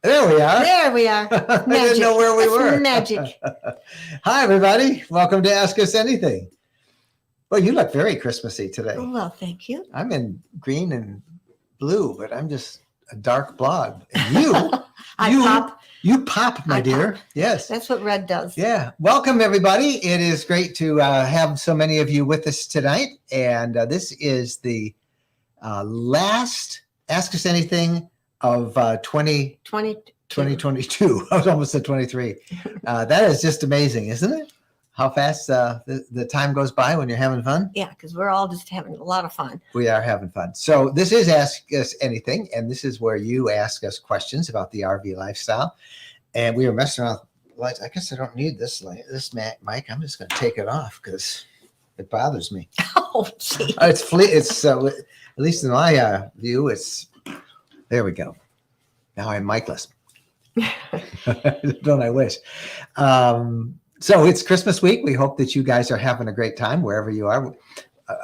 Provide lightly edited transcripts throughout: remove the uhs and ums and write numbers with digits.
There we are. There we are. I didn't know where we were. Magic. Hi, everybody. Welcome to Ask Us Anything. Well, you look very Christmassy today. Oh, well, thank you. I'm in green and blue, but I'm just a dark blob. And you, you pop, my dear. Pop. Yes. That's what red does. Yeah. Welcome, everybody. It is great to have so many of you with us tonight. And this is the last Ask Us Anything of 2022. I was almost at 23. That is just amazing, isn't it? How fast the time goes by when you're having fun. Yeah, because we're all just having a lot of fun. We are having fun. So this is Ask Us Anything, and this is where you ask us questions about the RV lifestyle. And we were messing around. Well, I guess I don't need this mic. I'm just going to take it off because it bothers me. Oh, gee. It's at least in my view, it's there we go. Now I'm micless. Don't I wish? So it's Christmas week. We hope that you guys are having a great time wherever you are.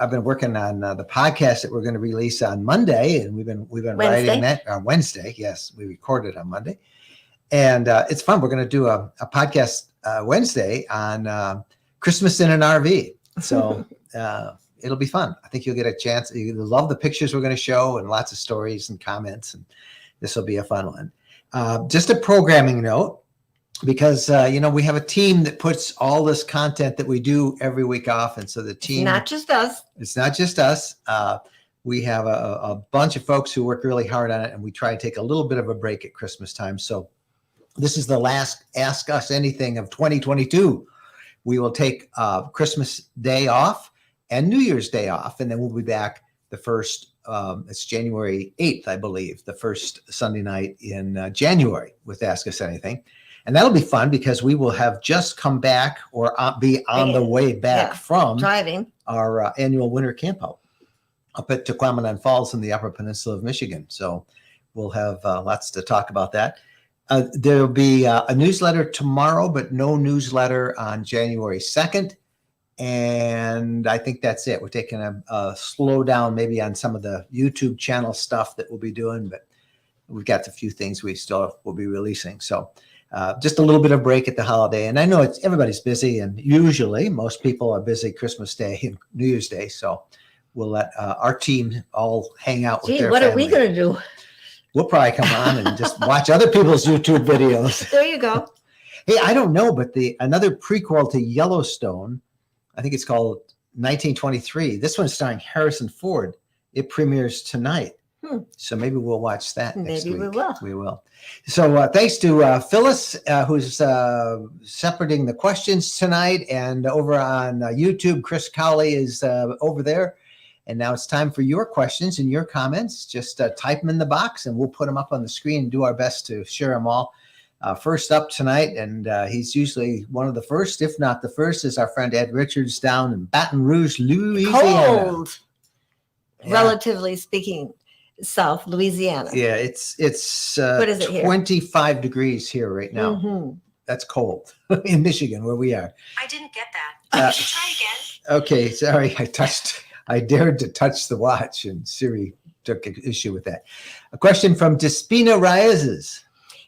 I've been working on the podcast that we're going to release on Monday, and we've been writing that on Wednesday. Yes, we recorded on Monday, and it's fun. We're going to do a podcast Wednesday on Christmas in an RV. So it'll be fun. I think you'll get a chance. You'll love the pictures we're going to show and lots of stories and comments, and this will be a fun one. Just a programming note. Because, we have a team that puts all this content that we do every week off. And so the team. Not just us. It's not just us. We have a bunch of folks who work really hard on it. And we try to take a little bit of a break at Christmas time. So this is the last Ask Us Anything of 2022. We will take Christmas Day off and New Year's Day off. And then we'll be back the first, it's January 8th, I believe, the first Sunday night in January with Ask Us Anything. And that'll be fun because we will have just come back or be on the way back from driving our annual winter camp out up at Tequamanon Falls in the Upper Peninsula of Michigan. So we'll have lots to talk about that. There'll be a newsletter tomorrow, but no newsletter on January 2nd. And I think that's it. We're taking a slow down maybe on some of the YouTube channel stuff that we'll be doing, but we've got a few things we still will be releasing. So just a little bit of break at the holiday. And I know everybody's busy, and usually most people are busy Christmas Day and New Year's Day. So we'll let our team all hang out with their what family. Are we going to do? We'll probably come on and just watch other people's YouTube videos. There you go. Hey, I don't know, but another prequel to Yellowstone, I think it's called 1923. This one's starring Harrison Ford. It premieres tonight. So maybe we'll watch that next week. Maybe we will. We will. So thanks to Phyllis, who's shepherding the questions tonight. And over on YouTube, Chris Cowley is over there. And now it's time for your questions and your comments. Just type them in the box and we'll put them up on the screen and do our best to share them all. First up tonight, and he's usually one of the first, if not the first, is our friend Ed Richards down in Baton Rouge, Louisiana. Cold, relatively speaking. South Louisiana. Yeah, it's what is it 25 degrees here right now. Mm-hmm. That's cold in Michigan where we are. I didn't get that. Try again. Okay, sorry. I dared to touch the watch, and Siri took an issue with that. A question from Despina Reyes.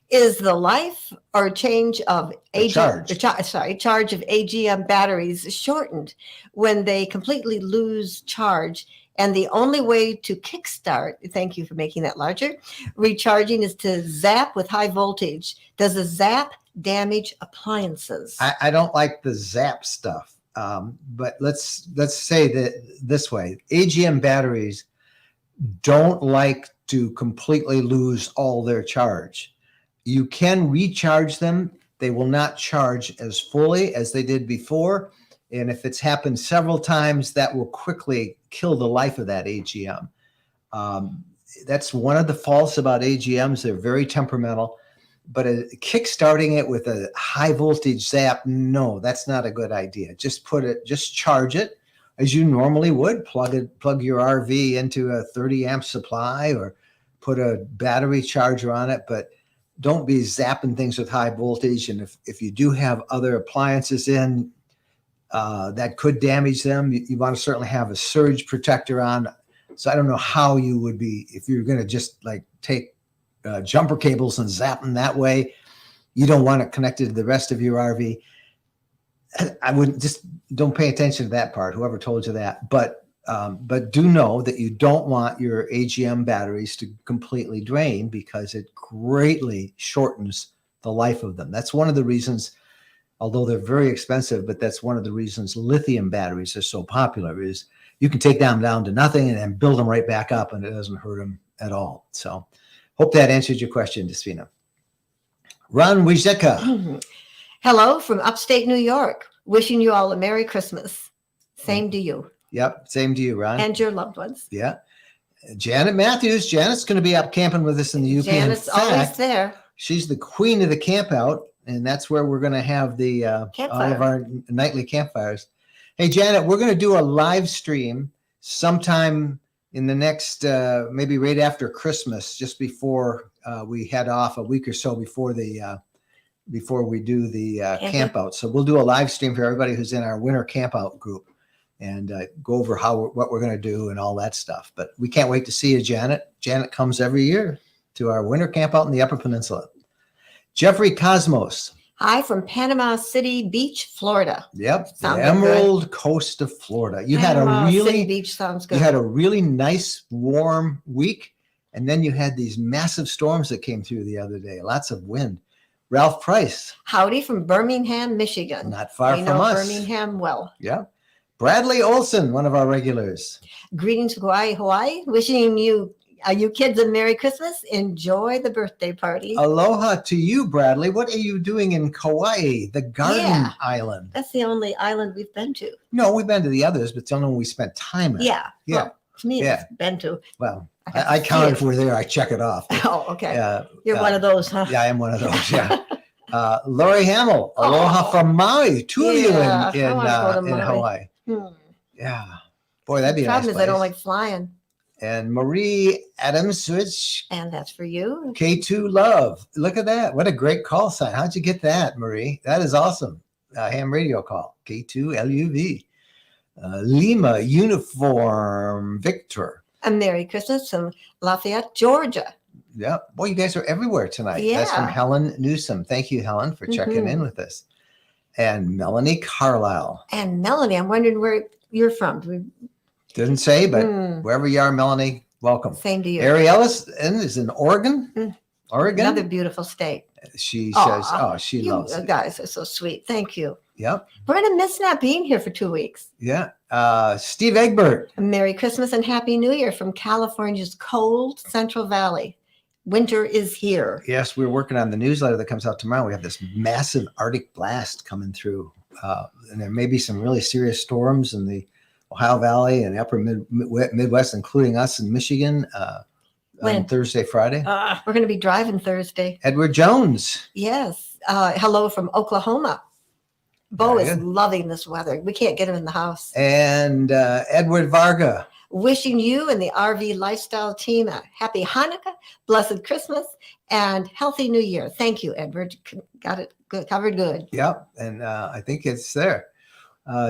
Is the life or change of charge of AGM batteries shortened when they completely lose charge? And the only way to kickstart, thank you for making that larger, recharging is to zap with high voltage. Does a zap damage appliances? I don't like the zap stuff, but let's say that this way. AGM batteries don't like to completely lose all their charge. You can recharge them. They will not charge as fully as they did before. And if it's happened several times, that will quickly kill the life of that AGM. That's one of the faults about AGMs. They're very temperamental. But kickstarting it with a high voltage zap, no, that's not a good idea. Just charge it as you normally would. Plug your RV into a 30 amp supply or put a battery charger on it. But don't be zapping things with high voltage. And if you do have other appliances in, that could damage them. You want to certainly have a surge protector on. So I don't know how you would be, if you're going to just like take jumper cables and zap them that way. You don't want it connected to the rest of your RV. I wouldn't, just don't pay attention to that part, whoever told you that. But do know that you don't want your AGM batteries to completely drain, because it greatly shortens the life of them. That's one of the reasons, although they're very expensive, but that's one of the reasons lithium batteries are so popular, is you can take them down to nothing and then build them right back up, and it doesn't hurt them at all. So hope that answered your question, Despina. Ron Wijeka. Hello from upstate New York. Wishing you all a Merry Christmas. Same to you. Yep, same to you, Ron. And your loved ones. Yeah. Janet Matthews. Janet's going to be up camping with us in the UP. Janet's always there. She's the queen of the camp out, and that's where we're going to have the all of our nightly campfires. Hey, Janet, we're going to do a live stream sometime in the next, maybe right after Christmas, just before we head off, a week or so before we do the camp out. So we'll do a live stream for everybody who's in our winter camp out group, and go over what we're going to do and all that stuff. But we can't wait to see you, Janet. Janet comes every year to our winter camp out in the Upper Peninsula. Jeffrey Cosmos. Hi from Panama City Beach, Florida. Yep, the Sounded Emerald Coast of Florida. You Panama had a City really Beach sounds good. You had a really nice warm week, and then you had these massive storms that came through the other day. Lots of wind. Ralph Price. Howdy from Birmingham, Michigan. Not far We from know us. Birmingham well. Yeah. Bradley Olson, one of our regulars. Greetings from Hawaii. Wishing you kids a Merry Christmas. Enjoy the birthday party. Aloha to you, Bradley. What are you doing in Kauai, the Garden Island? That's the only island we've been to. No, we've been to the others, but it's the only one we spent time at. Yeah. Yeah. Well, to me, it's been to. Well, got to I see counted it. if we're there. I check it off. Oh, okay. You're uh, one of those, huh? Yeah, I am one of those. Yeah. Lori Hamill. Aloha from Maui. Two of you Yeah, in I wanna go to Maui. Hawaii. Hmm. Yeah. Boy, that'd be a nice Problem is, place. I don't like flying. And Marie Adams Switch, And that's for you. K2 Love. Look at that. What a great call sign. How'd you get that, Marie? That is awesome. Ham radio call. K2 LUV. Lima Uniform Victor. A Merry Christmas from Lafayette, Georgia. Yeah. Boy, you guys are everywhere tonight. That's from Yeah. Helen Newsom. Thank you, Helen, for checking in with us. And Melanie Carlisle. And Melanie, I'm wondering where you're from. Didn't say, but Hmm. wherever you are, Melanie, welcome. Same to you. Ari Ellis is in Oregon. Mm. Oregon. Another beautiful state. She Aw, says, oh, she You loves it. guys are so sweet. Thank you. Yep. We're going to miss not being here for 2 weeks. Yeah. Steve Egbert. A Merry Christmas and Happy New Year from California's cold Central Valley. Winter is here. Yes, we're working on the newsletter that comes out tomorrow. We have this massive Arctic blast coming through. And there may be some really serious storms in the Ohio Valley and the upper Midwest, including us in Michigan on When? Thursday, Friday. We're going to be driving Thursday. Edward Jones. Yes. Hello from Oklahoma. Bo Very is good. loving this weather. We can't get him in the house. And Edward Varga. Wishing you and the RV Lifestyle team a happy Hanukkah, blessed Christmas, and healthy New Year. Thank you, Edward. Got it good, covered good. Yep. And I think it's there.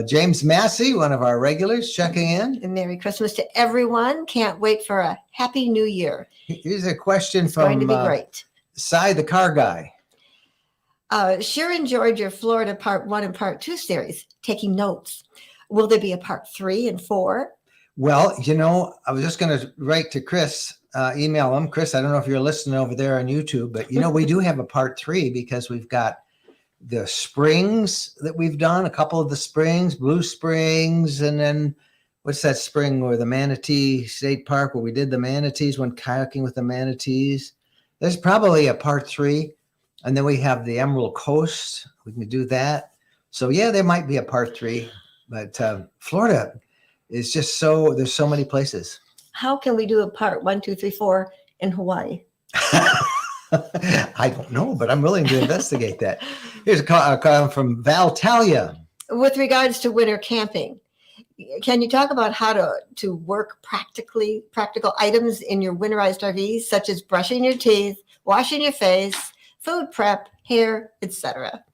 James Massey, one of our regulars, checking in. And Merry Christmas to everyone. Can't wait for a happy New Year. Here's a question It's going to from be great. Cy the car guy. Sure enjoyed your Florida Part 1 and Part 2 series, taking notes. Will there be a Part 3 and 4? Well, I was just going to write to Chris, email him. Chris, I don't know if you're listening over there on YouTube, but we do have a Part 3 because we've got the springs that we've done, a couple of the springs, Blue Springs, and then what's that spring where the Manatee State Park where we did the manatees, went kayaking with the manatees. There's probably a Part 3. And then we have the Emerald Coast. We can do that. So yeah, there might be a Part 3, but Florida is just there's so many places. How can we do a Part 1, 2, 3, 4 in Hawaii? I don't know, but I'm willing to investigate that. Here's a call from Val Talia. With regards to winter camping, can you talk about how to work practical items in your winterized RVs, such as brushing your teeth, washing your face, food prep, hair, etc.?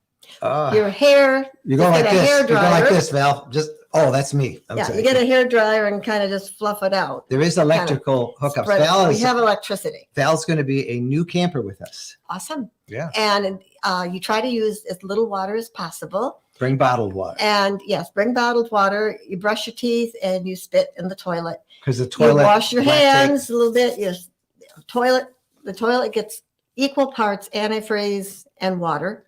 Your hair, You go just like get a this. hair You go like dryer. this, Val. Just that's me. I'm Yeah, sorry. you get a hair dryer and kind of just fluff it out. There is electrical hookups. Spread it. We have electricity. Val's going to be a new camper with us. Awesome. Yeah. And you try to use as little water as possible. Bring bottled water. And yes, bring bottled water. You brush your teeth and you spit in the toilet. Because the toilet. You wash your hands a little bit. The toilet gets equal parts antifreeze and water.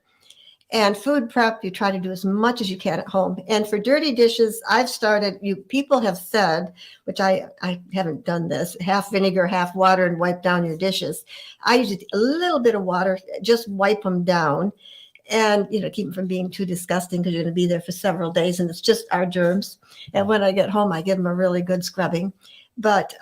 And food prep, you try to do as much as you can at home. And for dirty dishes, I've started, people have said, which I haven't done this, half vinegar, half water, and wipe down your dishes. I use a little bit of water, just wipe them down and, keep them from being too disgusting because you're going to be there for several days and it's just our germs. And when I get home, I give them a really good scrubbing. But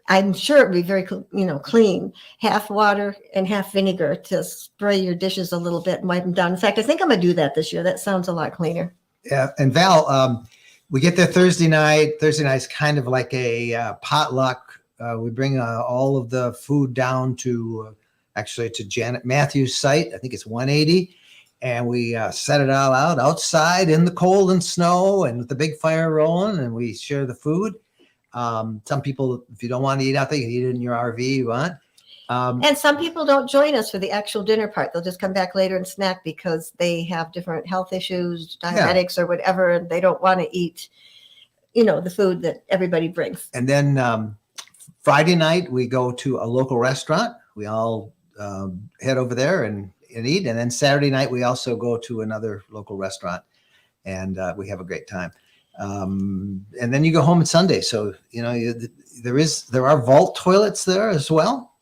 I'm sure it'd be very, clean. Half water and half vinegar to spray your dishes a little bit and wipe them down. In fact, I think I'm going to do that this year. That sounds a lot cleaner. Yeah. And Val, we get there Thursday night. Thursday night's kind of like a potluck. We bring all of the food down to Janet Matthews' site. I think it's 180. And we set it all out outside in the cold and snow and with the big fire rolling, and we share the food. Some people, if you don't want to eat out there, you can eat it in your RV you want. And some people don't join us for the actual dinner part. They'll just come back later and snack because they have different health issues, diabetics or whatever, and they don't want to eat, the food that everybody brings. And then Friday night, we go to a local restaurant. We all head over there and eat. And then Saturday night, we also go to another local restaurant and we have a great time. And then you go home on Sunday. So, there are vault toilets there as well.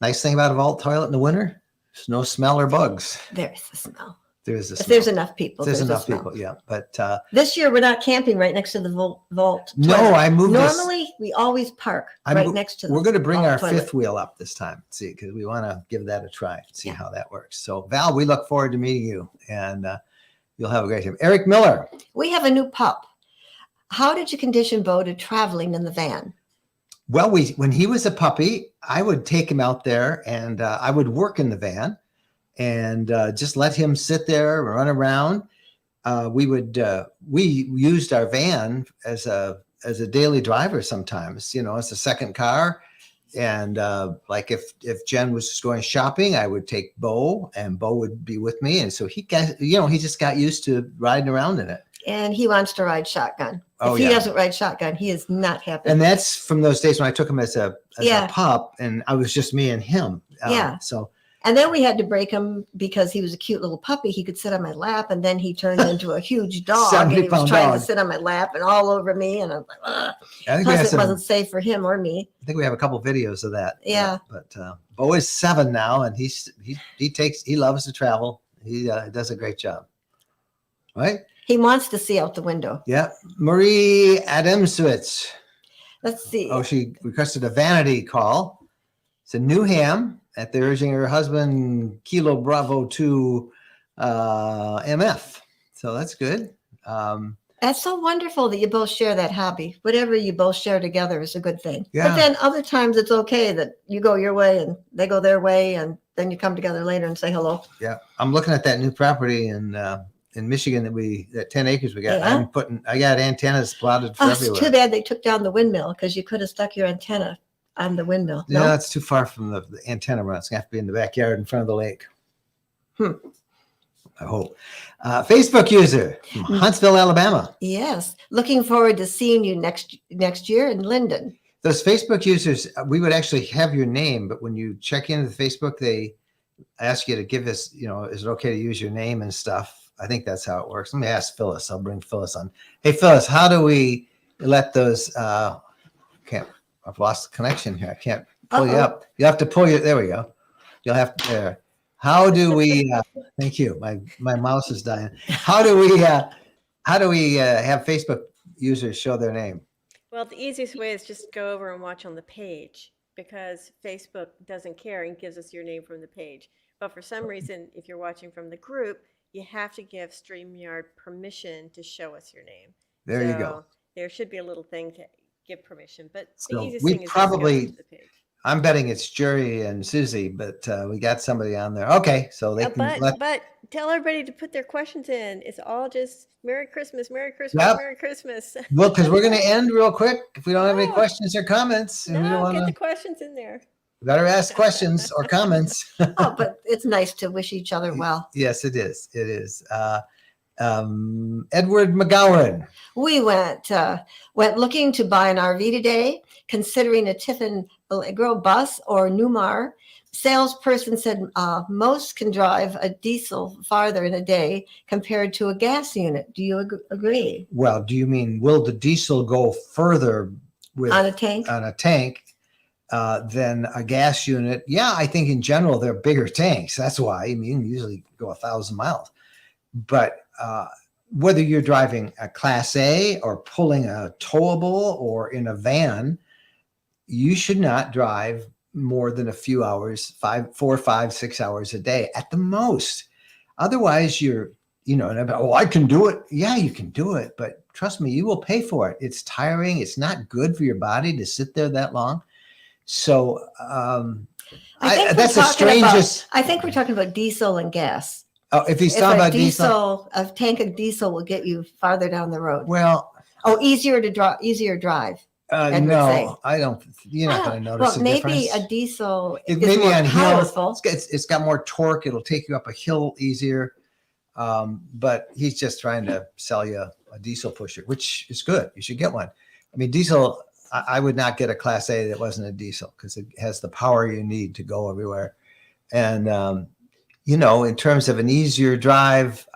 Nice thing about a vault toilet in the winter, there's no smell or bugs. There's the smell. There's If there's enough people. There's enough people. Yeah. But this year we're not camping right next to the vault. No, toilet. I moved Normally we always park right next to the We're going to bring our toilet. fifth wheel up this time. See, because we want to give that a try, see how that works. So Val, we look forward to meeting you and you'll have a great time. Eric Miller. We have a new pup. How did you condition Bo to traveling in the van? Well, when he was a puppy, I would take him out there and I would work in the van and just let him sit there and run around. We used our van as a daily driver sometimes, as a second car. And like if Jen was just going shopping, I would take Bo and Bo would be with me. And so he just got used to riding around in it. And he wants to ride shotgun. If he doesn't ride shotgun, he is not happy. And that's from those days when I took him as a pup and I was just me and him. And then we had to break him because he was a cute little puppy. He could sit on my lap and then he turned into a huge dog. And he was trying to sit on my lap and all over me. And I was like, ugh. Plus it wasn't safe for him or me. I think we have a couple videos of that. Yeah. But Bo is 7 now and he loves to travel. He does a great job. Right? He wants to see out the window. Yeah. Marie Adamswitz. Let's see. Oh, she requested a vanity call. It's a new ham at the urging of her husband, Kilo Bravo 2 MF. So that's good. That's so wonderful that you both share that hobby. Whatever you both share together is a good thing. Yeah. But then other times it's okay that you go your way and they go their way and then you come together later and say hello. Yeah. I'm looking at that new property in Michigan that 10 acres we got. Yeah. I got antennas plotted for everywhere. It's too bad they took down the windmill because you could have stuck your antenna on the windmill. No, it's too far from the antenna run. It's going to have to be in the backyard in front of the lake. I hope. Facebook user from Huntsville, Alabama. Yes. Looking forward to seeing you next year in Linden. Those Facebook users, we would actually have your name, but when you check into the Facebook, they ask you to give us, is it okay to use your name and stuff? I think that's how it works. Let me ask Phyllis. I'll bring Phyllis on. Hey, Phyllis, how do we let those, I've lost the connection here. I can't pull you up. You have to pull there we go. You'll have to, there. How do we, thank you. My mouse is dying. How do we have Facebook users show their name? Well, the easiest way is just go over and watch on the page because Facebook doesn't care and gives us your name from the page. But for some reason, if you're watching from the group, you have to give StreamYard permission to show us your name. There you go. There should be a little thing to give permission, but So the easiest we thing is probably just go to the page. I'm betting it's Jerry and Susie, but we got somebody on there. Okay, so they can But tell everybody to put their questions in. It's all just Merry Christmas, Merry Christmas, Yep. Merry Christmas. well, because we're going to end real quick if we don't have any No. questions or comments, and we don't No, want get the to. questions in there. Better ask questions or comments. Oh, but it's nice to wish each other well. Yes, it is. It is. Edward McGowan. We went looking to buy an RV today, considering a Tiffin Allegro bus or Newmar. Salesperson said most can drive a diesel farther in a day compared to a gas unit. Do you agree? Well, do you mean will the diesel go further with On a tank? Than a gas unit? Yeah, I think in general they're bigger tanks. That's why. I mean, you can usually go 1,000 miles. But whether you're driving a Class A or pulling a towable or in a van, you should not drive more than a few hours, 4, 5, 6 hours a day at the most. Otherwise, you're, I can do it. Yeah, you can do it. But trust me, you will pay for it. It's tiring. It's not good for your body to sit there that long. So that's the strangest. I think we're talking about diesel and gas. Oh, if he's talking about diesel, a tank of diesel will get you farther down the road. Well, easier drive. no, I don't. You're not going to notice a difference. Maybe a diesel is maybe more on powerful. hills, it's got more torque. It'll take you up a hill easier. But he's just trying to sell you a diesel pusher, which is good. You should get one. I mean, diesel. I would not get a Class A that wasn't a diesel because it has the power you need to go everywhere. And in terms of an easier drive,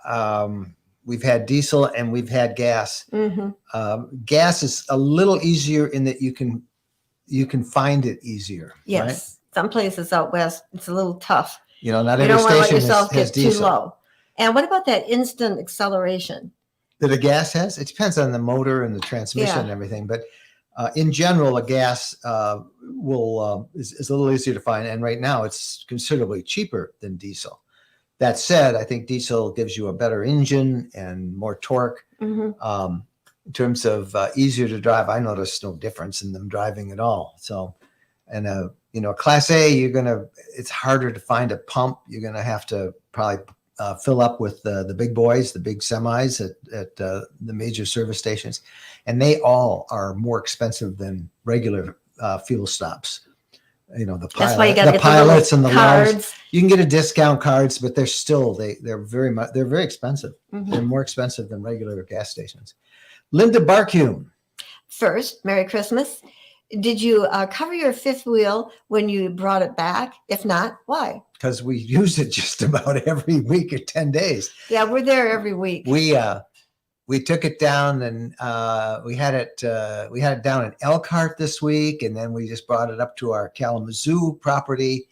we've had diesel and we've had gas. Mm-hmm. Gas is a little easier in that you can find it easier. Yes, right? Some places out west it's a little tough. Not you every don't want to let station yourself has get diesel. too low. And what about that instant acceleration? That a gas has? It depends on the motor and the transmission and everything, but in general, a gas is a little easier to find, and right now it's considerably cheaper than diesel. That said, I think diesel gives you a better engine and more torque. Mm-hmm. In terms of easier to drive, I notice no difference in them driving at all. So, and Class A, it's harder to find a pump. You're gonna have to probably fill up with the big boys, the big semis at the major service stations, and they all are more expensive than regular fuel stops. That's why you got to get pilots and the cards. loves. You can get a discount cards, but they're very expensive. Mm-hmm. They're more expensive than regular gas stations. Linda Barkume. First, Merry Christmas. Did you cover your fifth wheel when you brought it back? If not, why? Because we use it just about every week or 10 days. Yeah, we're there every week. We took it down and we had it down in Elkhart this week, and then we just brought it up to our Kalamazoo property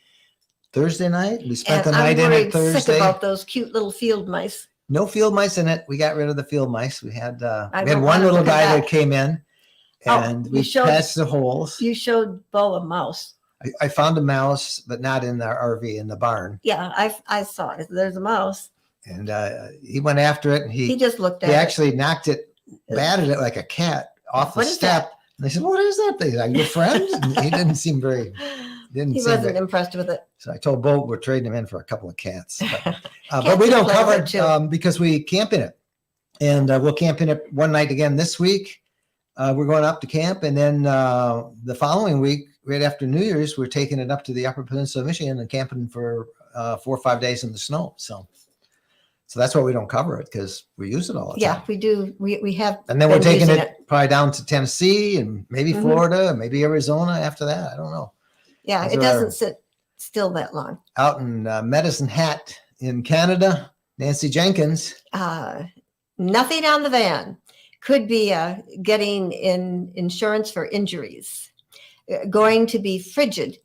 Thursday night. We spent the night in it Thursday. Sick about those cute little field mice. No field mice in it. We got rid of the field mice. We had one little guy that came in, and we patched the holes. You showed Bo a mouse. I found a mouse, but not in our RV, in the barn. Yeah, I saw it. There's a mouse. And he went after it, and he just looked at it. He actually knocked it, batted it like a cat off the step. And they said, "What is that thing? Are you friends?" And he didn't seem very. He wasn't impressed with it. So I told Bo we're trading him in for a couple of cats. But we don't cover it because we camp in it. And we'll camp in it one night again this week. We're going up to camp. And then the following week, right after New Year's, we're taking it up to the Upper Peninsula of Michigan and camping for 4 or 5 days in the snow. So that's why we don't cover it, because we use it all the time. Yeah, we do. We have. And then we're taking it probably down to Tennessee and maybe Florida, maybe Arizona after that. I don't know. Yeah, it doesn't sit still that long. Out in Medicine Hat in Canada, Nancy Jenkins. Nothing on the van. Could be getting insurance for injuries. Going to be frigid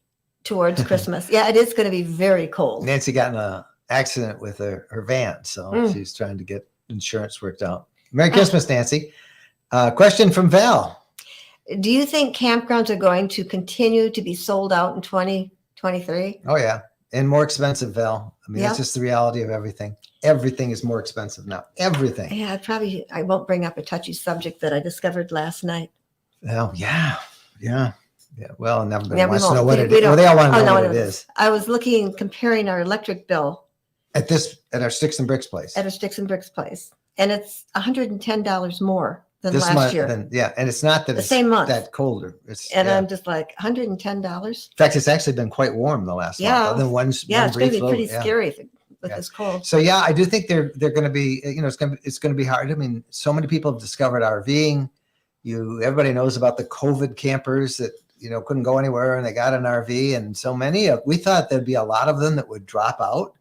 towards Christmas. Yeah, it is going to be very cold. Nancy got in an accident with her van, so she's trying to get insurance worked out. Merry Christmas, Nancy. Question from Val. Do you think campgrounds are going to continue to be sold out in 2023? Oh, yeah. And more expensive, Val. I mean, that's just the reality of everything. Everything is more expensive now. Everything. Yeah, I won't bring up a touchy subject that I discovered last night. Well, yeah. Yeah. Well, nobody Yeah, we wants to know won't. what We- it we is. Well, don't- they all want to Oh, know no, what no, it no. is. I was comparing our electric bill At our Sticks and Bricks place. at a Sticks and Bricks place, and it's $110 more than This last month, year. and it's not that The it's same month. that colder. It's And yeah. I'm just like, $110? In fact, it's actually been quite warm the last month. Yeah. Other than one Yeah, it's going brief to be pretty low, yeah. scary with Yeah. this cold. So yeah, I do think they're going to be, it's going to be hard. I mean, so many people have discovered RVing. Everybody knows about the COVID campers that couldn't go anywhere and they got an RV, and so many. We thought there'd be a lot of them that would drop out,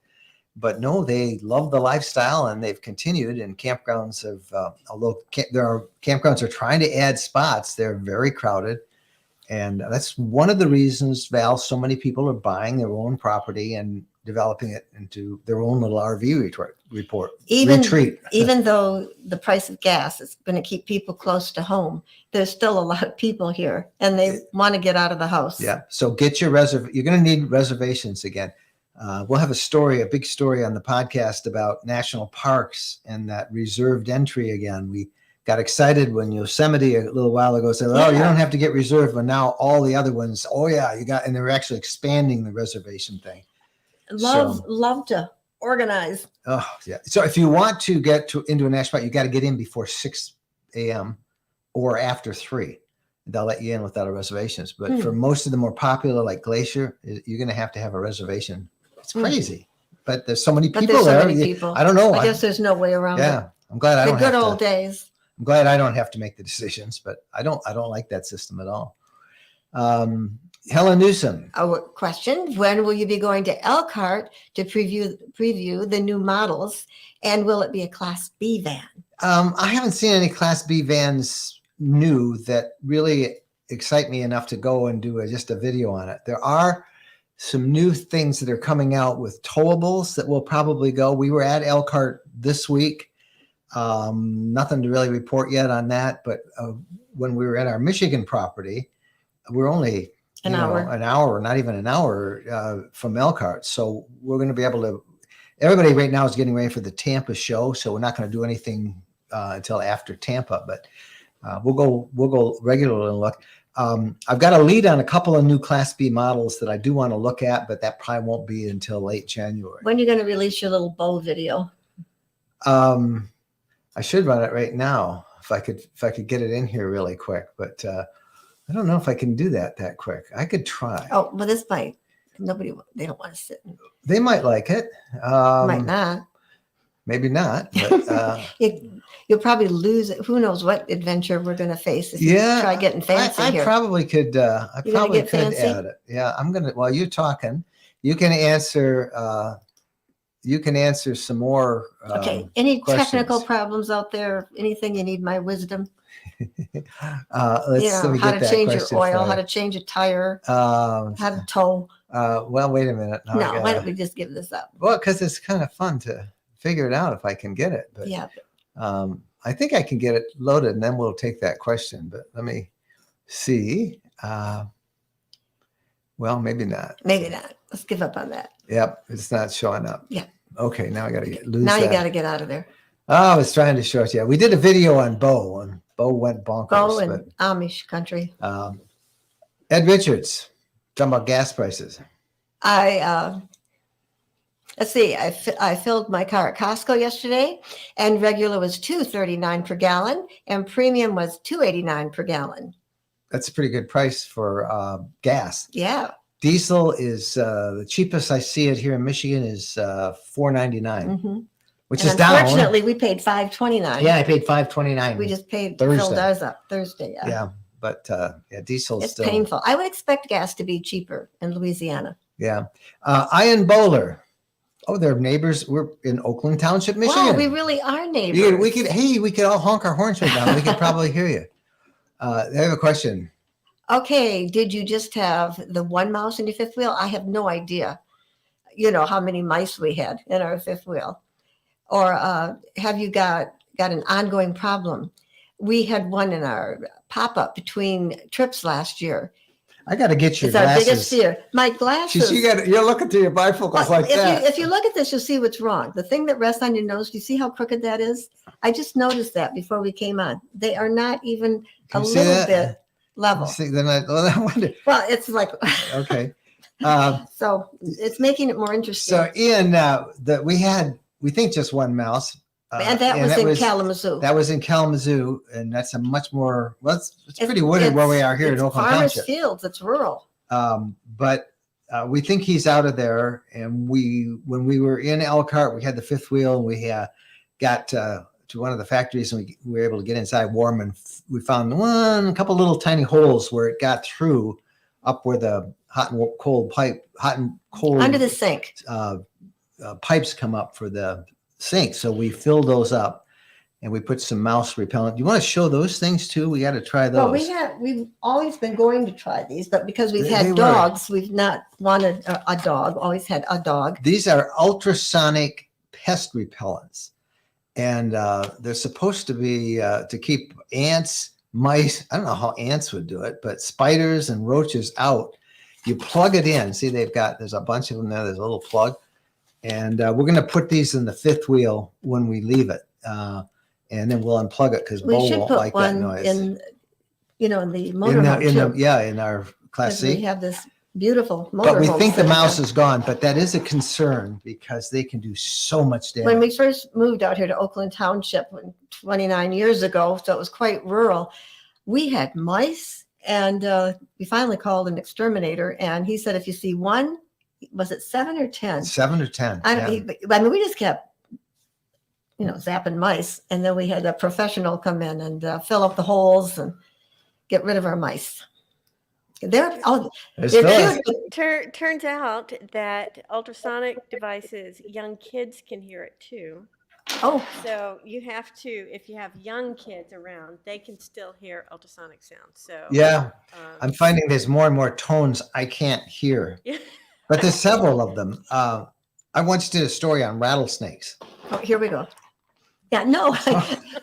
but no, they love the lifestyle and they've continued. And campgrounds have, although campgrounds are trying to add spots, they're very crowded. And that's one of the reasons, Val, so many people are buying their own property and developing it into their own little RV retreat. Even though the price of gas is going to keep people close to home, there's still a lot of people here and they want to get out of the house. Yeah. So get your you're going to need reservations again. We'll have a big story on the podcast about national parks and that reserved entry again. We got excited when Yosemite a little while ago said, "Oh, you don't have to get reserved," but now all the other ones, oh yeah, you got, and they're actually expanding the reservation thing. Love to organize. Oh yeah. So if you want to get into a national park, you got to get in before 6 a.m. or after 3. They'll let you in without a reservations. But for most of the more popular, like Glacier, you're going to have a reservation. It's crazy, but there's so many people there. I don't know. I guess there's no way around it. Yeah, I'm glad I The don't good have old to. days. I'm glad I don't have to make the decisions, but I don't like that system at all. Helen Newsom. A question: when will you be going to Elkhart to preview the new models, and will it be a Class B van? I haven't seen any Class B vans new that really excite me enough to go and do just a video on it. There are some new things that are coming out with towables that will probably go. We were at Elkhart this week. Nothing to really report yet on that, but when we were at our Michigan property, we're only an hour, not even an hour from Elkhart. So we're going to be able to, everybody right now is getting ready for the Tampa show. So we're not going to do anything until after Tampa, but we'll go regularly and look. I've got a lead on a couple of new Class B models that I do want to look at, but that probably won't be until late January. When are you going to release your little bow video? I should run it right now if I could get it in here really quick, but I don't know if I can do that quick. I could try. Oh, well, this might. They don't want to sit. They might like it. Might not. Maybe not. But, you'll probably lose it. Who knows what adventure we're going to face if you try getting fancy I here. Probably could. I You probably get could fancy? add it. Yeah, I'm gonna. While you're talking, you can answer. You can answer some more. Okay. Any technical questions. problems out there? Anything you need my wisdom? Let me How get to that change your question oil, for how you. to change a tire, How to tow. well, wait a minute. Now No, why don't we just give this up? Well, because it's kind of fun to figure it out if I can get it. But Yeah. I think I can get it loaded, and then we'll take that question. But let me see. Well, maybe not. Maybe not. Let's give up on that. Yep, it's not showing up. Yeah. Okay, now I got to lose Now that. you got to get out of there. Oh, I was trying to show it. Yeah, we did a video on Bo, and Bo went bonkers. Go in Amish country. But, Ed Richards, talking about gas prices. Let's see. I filled my car at Costco yesterday, and regular was $2.39 per gallon, and premium was $2.89 per gallon. That's a pretty good price for gas. Yeah. Diesel is the cheapest I see it here in Michigan is $4.99, which is down. Unfortunately, we paid $5.29. Yeah, I paid $5.29. We just filled Thursday. ours up Thursday. Yeah. Yeah, but diesel It's still painful. I would expect gas to be cheaper in Louisiana. Yeah, Ian Bowler. Oh, they're neighbors. We're in Oakland Township, Michigan. Wow, we really are neighbors. We could all honk our horns right now. We could probably hear you. I have a question. Okay, did you just have the one mouse in your fifth wheel? I have no idea, how many mice we had in our fifth wheel. Or have you got an ongoing problem? We had one in our pop-up between trips last year. I got to get your It's our glasses. biggest fear. My glasses. You're looking through your bifocals like that. If you look at this, you'll see what's wrong. The thing that rests on your nose, do you see how crooked that is? I just noticed that before we came on. They are not even Can a you see little that? bit. level. See, then I wonder. Well, it's like, Okay. so it's making it more interesting. So Ian, we think just one mouse. And that was in Kalamazoo. That was in Kalamazoo, and that's a much more, well, it's pretty wooded where we are here in it's Oakland farmers' Township. fields. It's rural. But we think he's out of there. And when we were in Elkhart, we had the fifth wheel, and we got to one of the factories, and we were able to get inside warm, and we found a couple little tiny holes where it got through up where the hot and cold Under the sink. Pipes come up for the sink. So we filled those up, and we put some mouse repellent. Do you want to show those things too? We got to try those. Well, we've always been going to try these, but because we've They had were. dogs, we've not wanted a dog, always had a dog. These are ultrasonic pest repellents, and they're supposed to be to keep ants, mice. I don't know how ants would do it, but spiders and roaches out. You plug it in. See, there's a bunch of them there. There's a little plug. And we're going to put these in the fifth wheel when we leave it. And then we'll unplug it because We Bo should won't put like that one noise. in the motorhome too. In our Class 'Cause we C. have this beautiful motorhome. But we think the sitting mouse there. is gone, but that is a concern because they can do so much damage. When we first moved out here to Oakland Township 29 years ago, so it was quite rural, we had mice, and we finally called an exterminator, and he said if you see one, was it 7 or 10? 7 or 10. I yeah. mean, we just kept, zapping mice, and then we had a professional come in and fill up the holes and get rid of our mice. They're There's they're Phyllis. cute. Turns out that ultrasonic devices, young kids can hear it too. Oh, So you have to, if you have young kids around, they can still hear ultrasonic sound. So Yeah, I'm um, finding there's more and more tones I can't hear, but there's several of them. I once did a story on rattlesnakes. oh, here we go. Yeah, no,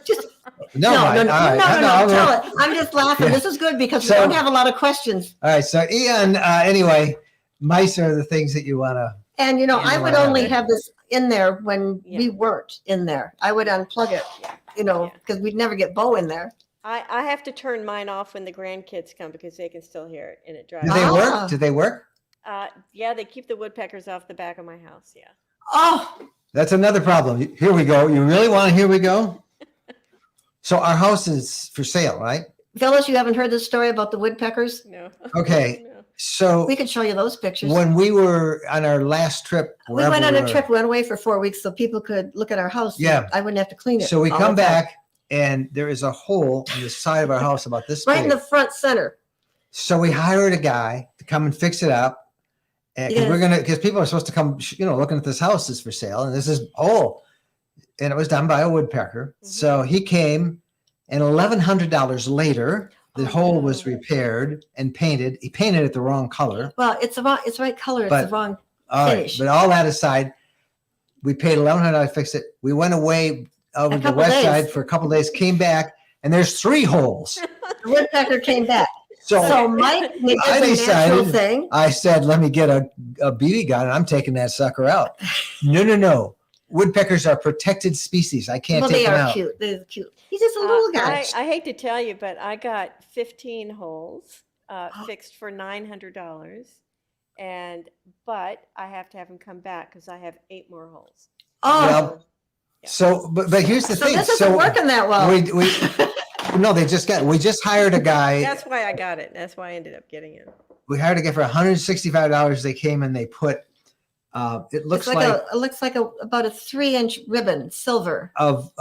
just No, no, all right. tell it. I'm just laughing. Yeah. This is good because So- we don't have a lot of questions. All right. So Ian, anyway, mice are the things that you want to. And Yeah, I would why not? only have this in there when Yeah. we weren't in there. I would unplug it, Yeah. because we'd never get Bo in there. I have to turn mine off when the grandkids come because they can still hear it and it drives. Do they Ah. work? Do they work? Yeah, they keep the woodpeckers off the back of my house. Yeah. Oh, That's another problem. Here we go. You really want to? Here we go. So our house is for sale, right? Phyllis, you haven't heard this story about the woodpeckers? No. Okay. No. So We could show you those pictures. when we were on our last trip, We wherever went on a were, trip, we went away for 4 weeks so people could look at our house. and Yeah. I wouldn't have to clean it. So we all come the time. back, and there is a hole in the side of our house about this Right in big. the front center. So we hired a guy to come and fix it up. And 'cause Yes. because people are supposed to come, looking at this house is for sale, and this is and it was done by a woodpecker. Mhm. So he came, and $1,100 later, the Oh, hole was no. repaired and painted. He painted it the wrong color. Well, it's the right color. It's But- the wrong. All right, Finish. but all that aside, we paid $1,100 to fix it. We went away over A the couple west days. side for a couple days, came back, and there's 3 holes. The woodpecker came back. So So Mike did I the natural decided- thing. I said, let me get a BB gun, and I'm taking that sucker out. No. Woodpeckers are protected species. I can't Well, take they them are out. cute. They're cute. He's just a little guy. I hate to tell you, but I got 15 holes fixed for $900, but I have to have him come back because I have 8 more holes. Oh, Well, So, but here's the so thing. this isn't working that well. we no, we just hired a guy. That's why I got it. That's why I ended up getting it. We hired a guy for $165. They came and they put, it looks it looks like about a 3-inch ribbon, silver. of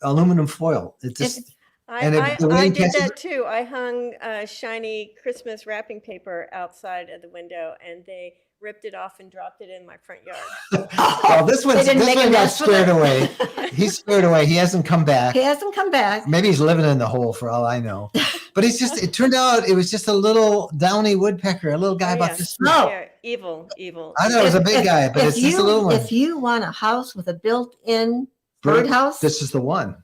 aluminum foil. It just, And if the I wind did catches that too. I hung shiny Christmas wrapping paper outside of the window, and they ripped it off and dropped it in my front yard. well, this They didn't make a one got mess with scared it. away. He's scared away. He hasn't come back. He hasn't come back. Maybe he's living in the hole for all I know. But it turned out it was just a little downy woodpecker, a little guy Oh, about yeah. this. No. Yeah, evil. I thought it was a big guy, but it's just a little one. If you want a house with a built-in birdhouse, This is the one.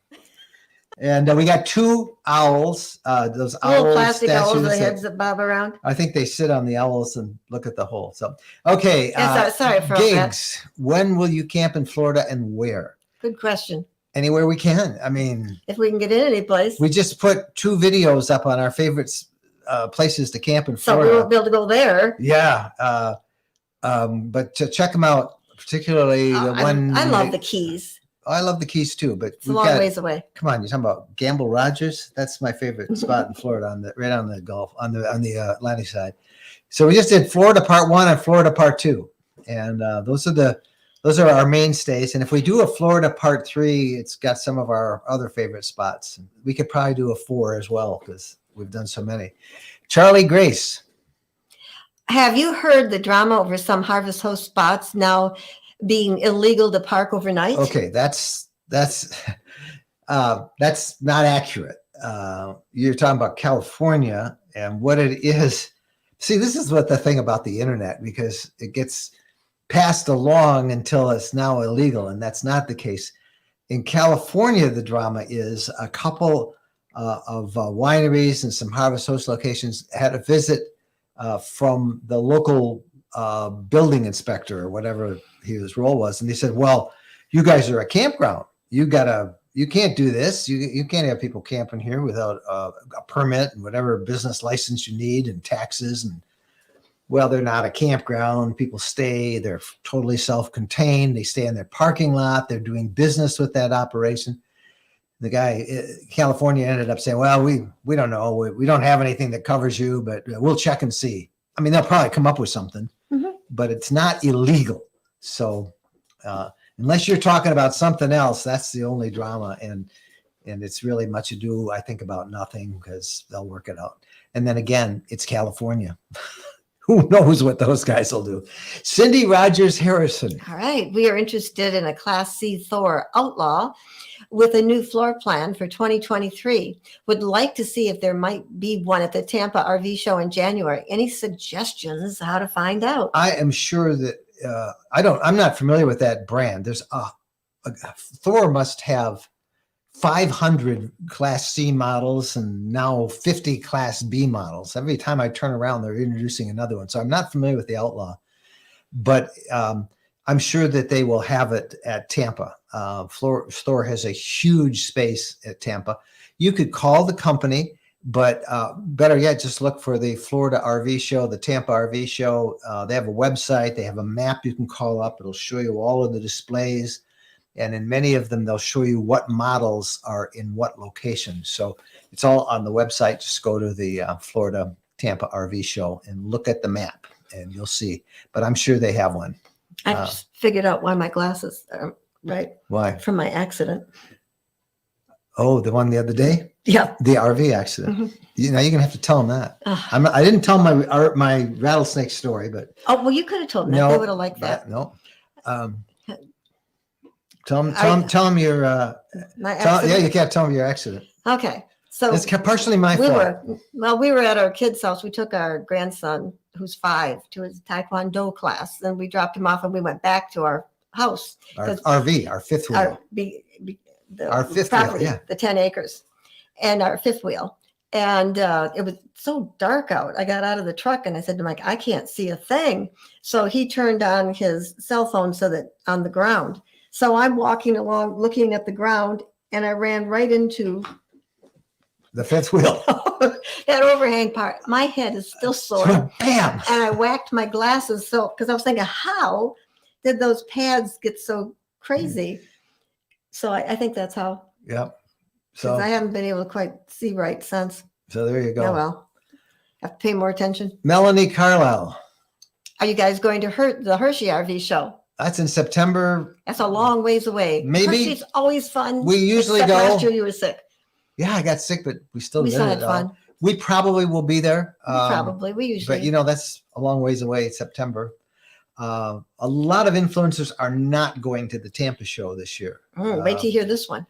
And we got 2 owls. Those little owl plastic owls with statues. the heads that bob around. I think they sit on the owls and look at the hole. So, okay. Yeah, sorry for all that. gigs. When will you camp in Florida and where? Good question. anywhere we can. I mean, If we can get in any place. we just put 2 videos up on our favorite places to camp in So we Florida. won't be able to go there. Yeah. But to check them out, particularly the one. I love the Keys. I love the Keys too, but It's a long ways away. come on, you're talking about Gamble Rogers. That's my favorite spot in Florida, right on the Gulf, on the Atlantic side. So we just did Florida Part 1 and Florida Part 2, and those are our mainstays. And if we do a Florida Part 3, it's got some of our other favorite spots. We could probably do a 4 as well because we've done so many. Charlie Grace. Have you heard the drama over some Harvest Host spots now being illegal to park overnight? Okay, that's not accurate. You're talking about California and what it is. See, this is what the thing about the internet, because it gets passed along until it's now illegal, and that's not the case. In California, the drama is a couple of wineries and some Harvest Host locations had a visit from the local building inspector or whatever his role was, and they said, "Well, you guys are a campground. You can't do this. You can't have people camping here without a permit and whatever business license you need and taxes." And well, they're not a campground. People stay. They're totally self-contained. They stay in their parking lot. They're doing business with that operation. The guy, California, ended up saying, "Well, we don't know. We don't have anything that covers you, but we'll check and see." I mean, they'll probably come up with something, but it's not illegal. So unless you're talking about something else, that's the only drama. And it's really much ado, I think, about nothing, because they'll work it out. And then again, it's California. Who knows what those guys will do? Cindy Rogers Harrison. All right. We are interested in a Class C Thor Outlaw with a new floor plan for 2023. Would like to see if there might be one at the Tampa RV show in January. Any suggestions how to find out? I am sure that I'm not familiar with that brand. There's Thor must have 500 Class C models and now 50 Class B models. Every time I turn around, they're introducing another one. So I'm not familiar with the Outlaw, but I'm sure that they will have it at Tampa. Thor has a huge space at Tampa. You could call the company, but better yet, just look for the Florida RV show, the Tampa RV show. They have a website. They have a map you can call up. It'll show you all of the displays. And in many of them, they'll show you what models are in what location. So it's all on the website. Just go to the Florida Tampa RV show and look at the map, and you'll see. But I'm sure they have one. I just figured out why my glasses are right Why? from my accident. Oh, the one the other day? Yeah. The RV accident. Mhm. You're going to have to tell them that. I didn't tell my rattlesnake story, but Oh, well, you could have told them that. They would have liked that. No. Tell them your, My yeah, accident. you can't tell them your accident. Okay. So It's partially my fault. we were at our kid's house. We took our grandson, who's 5, to his Taekwondo class. Then we dropped him off and we went back to our house. Our RV, our fifth wheel. Our fifth wheel, property, yeah. the 10 acres, and our fifth wheel. And it was so dark out. I got out of the truck and I said to Mike, I can't see a thing. So he turned on his cell phone so that on the ground. So I'm walking along, looking at the ground, and I ran right into The fifth wheel. that overhang part. My head is still sore. So, bam. And I whacked my glasses. So, because I was thinking, how did those pads get so crazy? So I think that's how. Yep. Because I So, haven't been able to quite see right since. so there you go. Oh, well. Have to pay more attention. Melanie Carlisle. Are you guys going to the Hershey RV show? That's in September. That's a long ways away. Maybe. Hershey's always fun. We usually except go. Last year you were sick. Yeah, I got sick, but we still We did still it. had fun. We probably will be there. Probably. We usually. But that's a long ways away. It's September. A lot of influencers are not going to the Tampa show this year. Wait till you hear this one.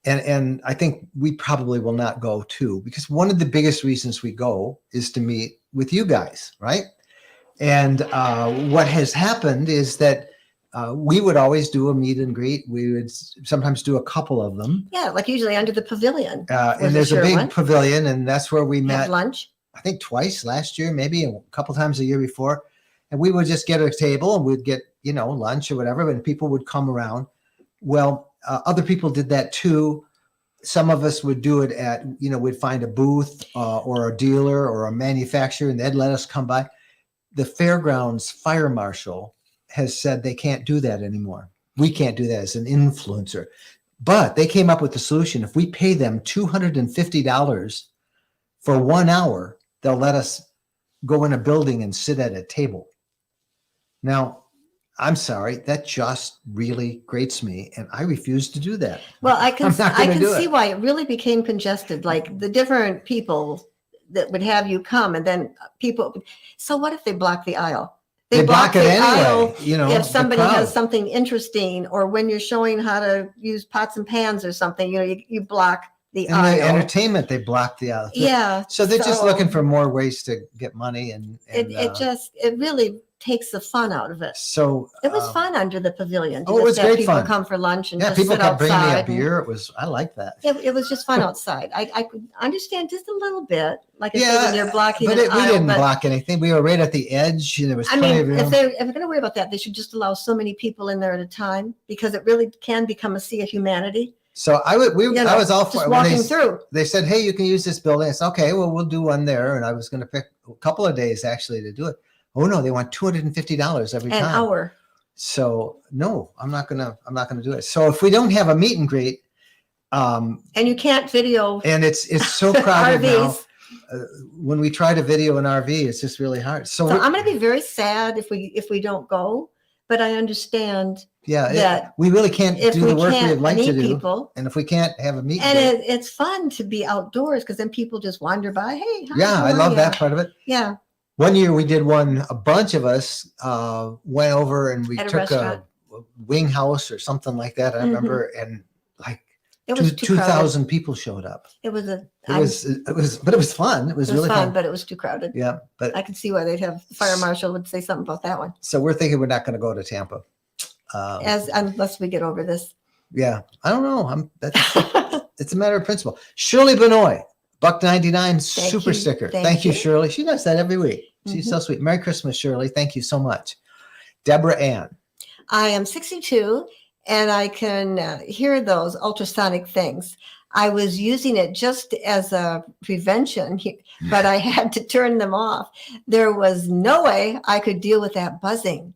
And I think we probably will not go too, because one of the biggest reasons we go is to meet with you guys, right? And what has happened is that we would always do a meet and greet. We would sometimes do a couple of them. Yeah, like usually under the pavilion. And there's a big pavilion, and that's where we Have met, lunch. I think twice last year, maybe a couple times the year before. And we would just get a table and we'd get, lunch or whatever, and people would come around. Well, other people did that too. Some of us would do it at, we'd find a booth or a dealer or a manufacturer, and they'd let us come by. The fairgrounds fire marshal has said they can't do that anymore. We can't do that as an influencer. But they came up with the solution. If we pay them $250 for 1 hour, they'll let us go in a building and sit at a table. Now, I'm sorry, that just really grates me, and I refuse to do that. Well, I can I'm not gonna do see it. why it really became congested, like the different people that would have you come, and then people. So what if they block the aisle? They block it the anyway, aisle if the somebody crowd. has something interesting, or when you're showing how to use pots and pans or something, you block the In aisle. the entertainment, they block the aisle. Yeah. So they're just looking for more ways to get money, and it really takes the fun out of it. So It was fun under the pavilion. to Oh, it just was have great people fun. come for lunch and Yeah, just people sit kept bringing me a outside. beer. I like that. It was just fun outside. I could understand just a little bit, like I said, Yeah, when you're blocking but an we aisle. didn't But block anything. We were right at the edge, and there was I plenty mean, of room. if they're going to worry about that, they should just allow so many people in there at a time, because it really can become a sea of humanity. So I was all for just it. When walking through. They said, "Hey, you can use this building." I said, "Okay, well, we'll do one there." And I was going to pick a couple of days actually to do it. Oh no, they want $250 every An time. hour. So no, I'm not gonna do it. So if we don't have a meet and greet, And you can't video and it's so crowded now. RVs. When we try to video an RV, it's just really hard. So I'm going to be very sad if we don't go. But I understand that we really can't if do we the work can't we'd like to meet do. people, And if we can't have a meet and and greet, it's fun to be outdoors, because then people just wander by. Hey, hi, yeah, how I are love ya? that part of it. Yeah, One year we did one, a bunch of us went over and we At a took a restaurant. wing house or something like that. I Mhm. remember, and like it was too crowded. 2,000 people showed up. It was But it was fun. It was really fun. but it was too crowded. Yeah, but I could see why they'd have the fire marshal would say something about that one. so we're thinking we're not going to go to Tampa. Unless we get over this. Yeah, I don't know. It's a matter of principle. Shirley Benoit, $1.99 super you. sticker. Thank Thank you, you. Shirley. She does that every week. She's so sweet. Merry Christmas, Shirley. Thank you so much. Deborah Ann. I am 62 and I can hear those ultrasonic things. I was using it just as a prevention, but I had to turn them off. There was no way I could deal with that buzzing.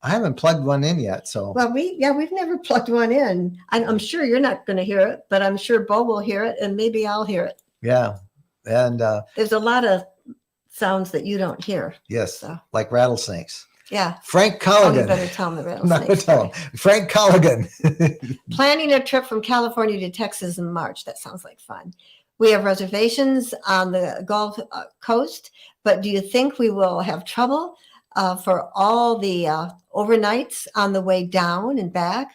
I haven't plugged one in yet, so Well, we've never plugged one in. I'm sure you're not going to hear it, but I'm sure Bo will hear it, and maybe I'll hear it. yeah. And There's a lot of sounds that you don't hear. yes, So. like rattlesnakes. Yeah. Frank Oh, you Colligan. better tell them the I'm not going rattlesnake to tell him. story. Frank Colligan. Planning a trip from California to Texas in March. That sounds like fun. We have reservations on the Gulf Coast, but do you think we will have trouble for all the overnights on the way down and back?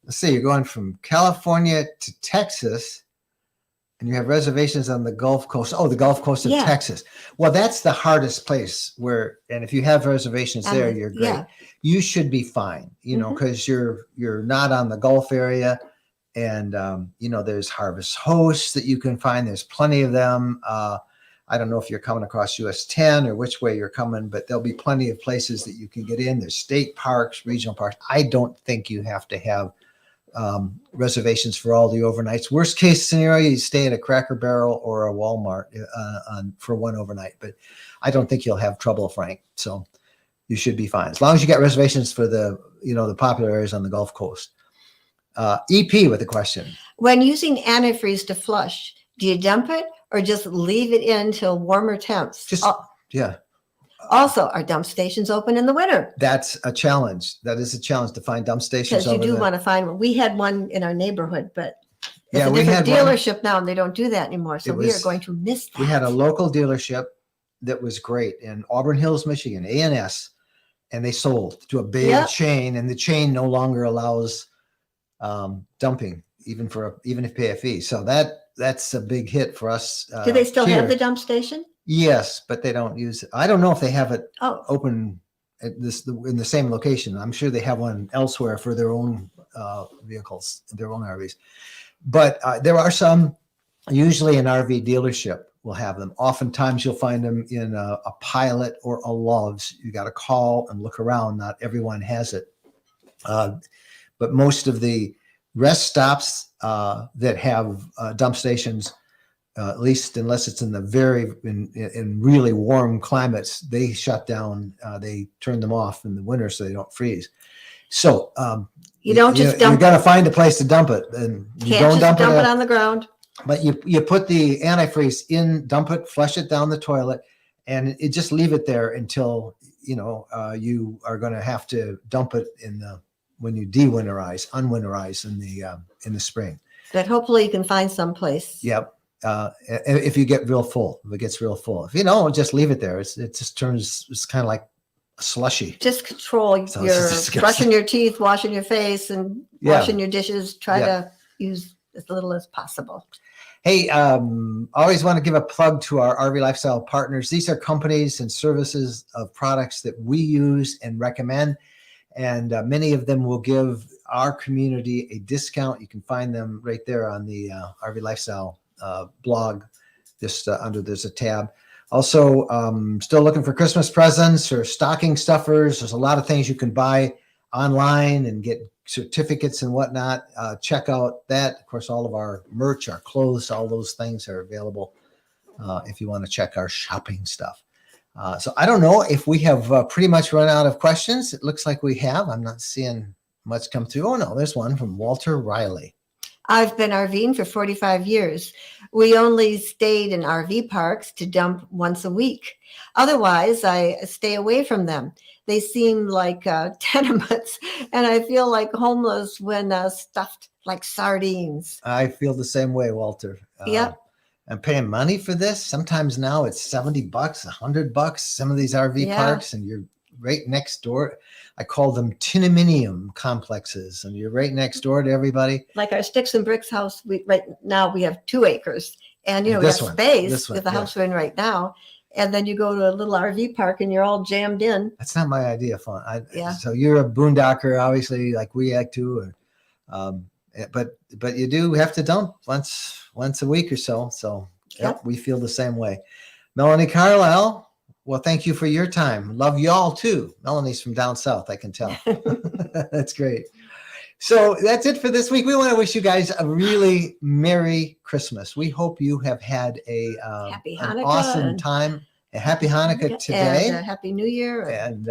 Let's see, you're going from California to Texas, and you have reservations on the Gulf Coast. Oh, the Gulf Coast of Yeah. Texas. Well, that's the hardest place and if you have reservations And there, you're great. yeah. You should be fine, because you're not on the Gulf area. And, there's Harvest Hosts that you can find. There's plenty of them. I don't know if you're coming across US 10 or which way you're coming, but there'll be plenty of places that you can get in. There's state parks, regional parks. I don't think you have to have reservations for all the overnights. Worst case scenario, you stay at a Cracker Barrel or a Walmart for one overnight, but I don't think you'll have trouble, Frank. So you should be fine as long as you get reservations for the popular areas on the Gulf Coast. EP with a question. When using antifreeze to flush, do you dump it or just leave it in till warmer temps? Yeah, Also, are dump stations open in the winter? that's a challenge. That is a challenge to find dump stations. Because you over do there. want to find one. We had one in our neighborhood, but it's Yeah, a we different had one. dealership now, and they don't do that anymore. So It we are was- going to miss that. We had a local dealership that was great in Auburn Hills, Michigan, ANS, and they sold to a big Yep. chain, and the chain no longer allows dumping, even if you pay a fee. So that's a big hit for us. Do they still have here. the dump station? Yes, but they don't use it. I don't know if they have it Oh, open in the same location. I'm sure they have one elsewhere for their own vehicles, their own RVs. But there are some, usually an RV dealership will have them. Oftentimes you'll find them in a Pilot or a Love's. You got to call and look around. Not everyone has it. But most of the rest stops that have dump stations, at least unless it's in in really warm climates, they shut down. They turn them off in the winter so they don't freeze. So You don't just you dump got to it. find a place to dump it, and you Can't don't just dump dump it. it on the ground. But you put the antifreeze in, dump it, flush it down the toilet, and it just leave it there until you are going to have to dump it when you unwinterize in the spring. That hopefully you can find some place. Yep. If you get real full, if it gets real full, if you don't, just leave it there. It just turns. It's kind of like a slushy. Just control So your it's disgusting. brushing your teeth, washing your face, and Yeah. washing your dishes. Try Yeah. to use as little as possible. Hey, always want to give a plug to our RV Lifestyle partners. These are companies and services of products that we use and recommend, and many of them will give our community a discount. You can find them right there on the RV Lifestyle blog. Just there's a tab. Also, still looking for Christmas presents or stocking stuffers. There's a lot of things you can buy online and get certificates and whatnot. Check out that. Of course, all of our merch, our clothes, all those things are available if you want to check our shopping stuff. So I don't know if we have pretty much run out of questions. It looks like we have. I'm not seeing much come through. Oh, no, there's one from Walter Riley. I've been RVing for 45 years. We only stayed in RV parks to dump once a week. Otherwise, I stay away from them. They seem like tenements, and I feel like homeless when stuffed like sardines. I feel the same way, Walter. Yep. I'm paying money for this. Sometimes now it's $70, $100. Some of these RV Yeah. parks, and you're right next door. I call them tinuminium complexes, and you're right next door to everybody. Like our sticks and bricks house, right now we have 2 acres, and we This have one, space this one, with the yeah. house we're in right now. And then you go to a little RV park and you're all jammed in. That's not my idea of fun. Yeah. So you're a boondocker, obviously, like we like to, but you do have to dump once a week or so. So Yep. we feel the same way. Melanie Carlisle, well, thank you for your time. Love y'all too. Melanie's from down south, I can tell. That's great. So that's it for this week. We want to wish you guys a really Merry Christmas. We hope you have had Happy an Hanukkah awesome and- time. A happy Hanukkah today. And Happy New Year. And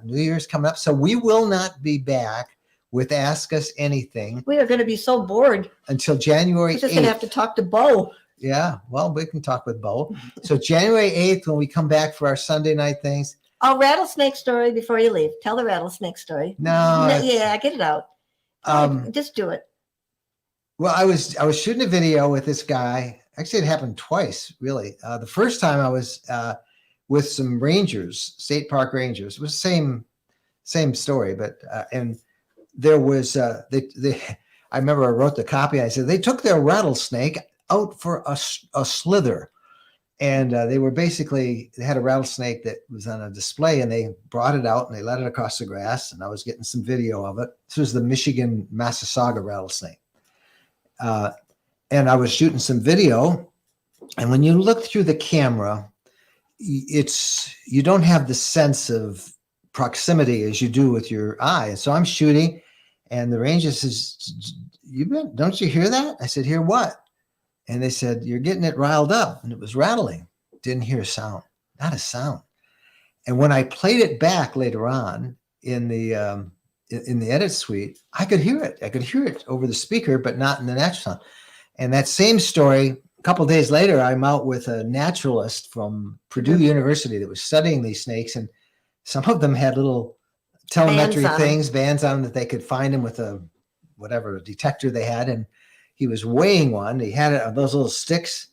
New Year's coming up. So we will not be back with Ask Us Anything We are going to be so bored. until January We're just going to 8th. have to talk to Bo. Yeah, well, we can talk with Bo. So January 8th, when we come back for our Sunday night things. Oh, rattlesnake story before you leave. Tell the rattlesnake story. No, Yeah, get it out. Just do it. well, I was shooting a video with this guy. Actually, it happened twice, really. The first time I was with some rangers, state park rangers. It was the same story, but and there was I remember I wrote the copy. I said they took their rattlesnake out for a slither, and they had a rattlesnake that was on a display, and they brought it out and they let it across the grass, and I was getting some video of it. This was the Michigan Massasauga rattlesnake. And I was shooting some video, and when you look through the camera, you don't have the sense of proximity as you do with your eye. So I'm shooting, and the ranger says, "Don't you hear that?" I said, "Hear what?" And they said, "You're getting it riled up," and it was rattling. Didn't hear a sound, not a sound. And when I played it back later on in the edit suite, I could hear it. I could hear it over the speaker, but not in the natural sound. And that same story, a couple of days later, I'm out with a naturalist from Purdue University that was studying these snakes, and some of them had little telemetry bands on them that they could find them with a detector they had. And he was weighing one. He had those little sticks,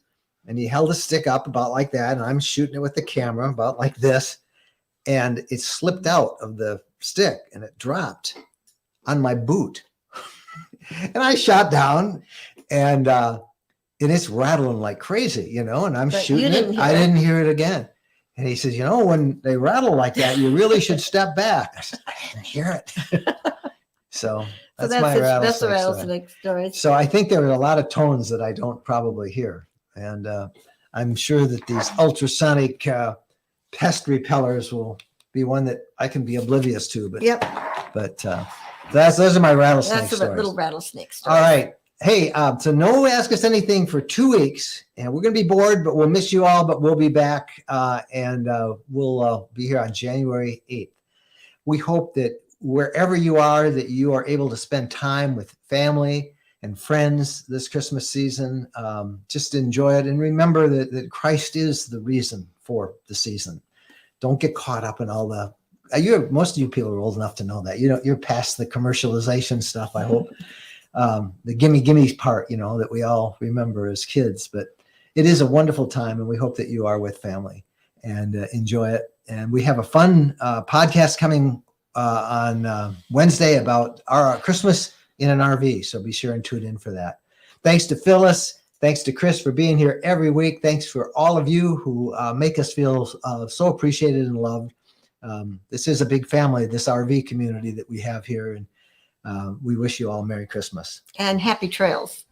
and he held a stick up about like that, and I'm shooting it with the camera about like this, and it slipped out of the stick and it dropped on my boot. And I shot down, and it's rattling like crazy, and I'm But shooting you didn't it. hear I it. didn't hear it again. And he says, when they rattle like that, you really should step back. I said, I didn't hear it. So that's my That's the rattlesnake story. rattlesnake story. So I think there are a lot of tones that I don't probably hear. And I'm sure that these ultrasonic pest repellers will be one that I can be oblivious to. But Yep. But Those are my rattlesnake That's a stories. little rattlesnake story. All right. Hey, so no Ask Us Anything for 2 weeks, and we're going to be bored, but we'll miss you all, but we'll be back, and we'll be here on January 8th. We hope that wherever you are, that you are able to spend time with family and friends this Christmas season. Just enjoy it, and remember that Christ is the reason for the season. Don't get caught up in all the, most of you people are old enough to know that. You're past the commercialization stuff, I hope. The gimme part, that we all remember as kids, but it is a wonderful time, and we hope that you are with family and enjoy it. And we have a fun podcast coming on Wednesday about our Christmas in an RV. So be sure and tune in for that. Thanks to Phyllis. Thanks to Chris for being here every week. Thanks for all of you who make us feel so appreciated and loved. This is a big family, this RV community that we have here. And we wish you all Merry Christmas. And happy trails.